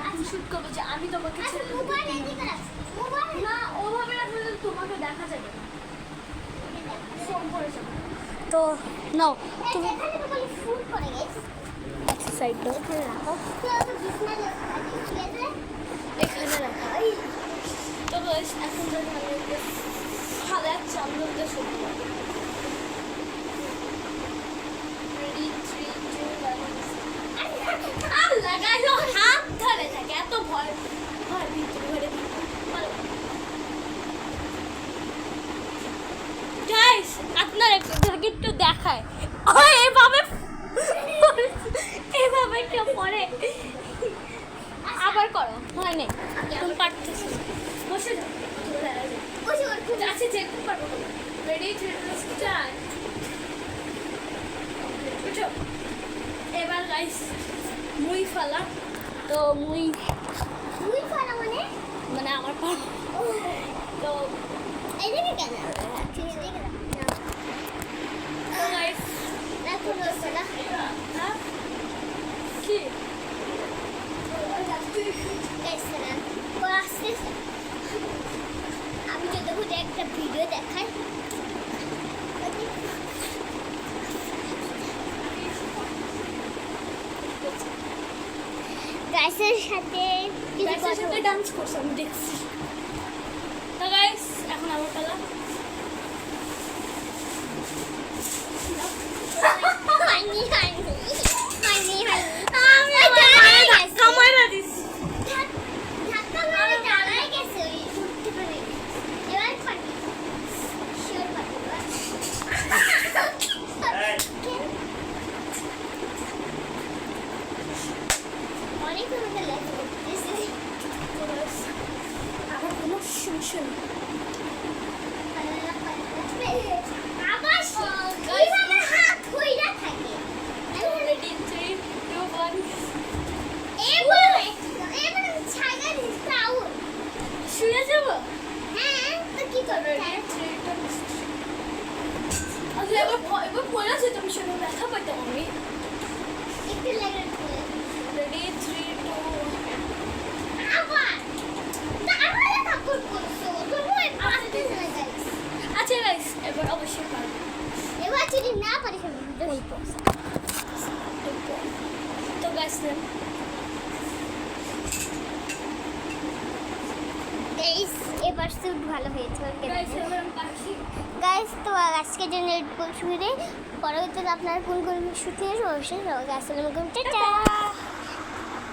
এখন শুট করবো যে আমি তোমাকে না ওভাবে রাখলে তোমাকে দেখা যাবে না, ফোন করে যাবে। তো নাও তুমি ফুড করে গেছি সাইড দাও, এখানে রাখো এখানে রাখো। তো গাইস এখন যদি আমি খালা চামড়া শুরু করবো। রেডি 3 2 1 আল্লাহ গাইস ও হাত ধরে থাকে, এত ভয় ভয় ভিতরে ঘরে গাইস আপনারা একটু দেখায় ও এভাবে এভাবে কেউ পড়ে আবার করো, হয় না তুমি পারতেছ, বসে যাও আচ্ছা চেক করবো। Ready start. উঠো এবার গাইস মুই ফালা। তো মুই ফালা মানে মানে আমার পা তো এদিকে কেন তো গাইস দেখো ফালা হ্যাঁ কি আমি যদি খুঁজে একটা ভিডিও দেখাই গাইসের সাথে গাইসের সাথে ডান্স করছে আমি দেখছি। তো গাইস এখন আমার পালা। হাইনি হাইনি হাইনি হাইনি আমি ধাক্কা মারা দিছি। ধাক্কা মারে দাঁড়ায় গেছে ওই উঠতে পারে এবার পাটি শিওর পাটি অনেক মজা লাগে আমার কোনো সমস্যা নেই। আবার ওইভাবে হাত ধইরা থাকে রেডি 3 2 1 এবারে ছাগা দিতে আউট শুয়ে যাব। হ্যাঁ তো কি করবে রেডি 3 2 আচ্ছা এবার পড়ে আছে তুমি শুনে ব্যথা পাইতাম আমি। একটু লাগে রেডি 3 2 আবার তারপরে ঠাকুর করছো তুমি পারতে না গাইস আচ্ছা গাইস এবার অবশ্যই পারবো। এবার যদি না পারি অল্প তো গাইস গাইস এবার শুট ভালো হয়েছে গাইস এবার আমি পাচ্ছি। গাইস তো আজকের জন্য শুরু পরবর্তীতে আপনারা কোন কোন শুট নিয়ে অবশ্যই আসসালামু আলাইকুম টাটা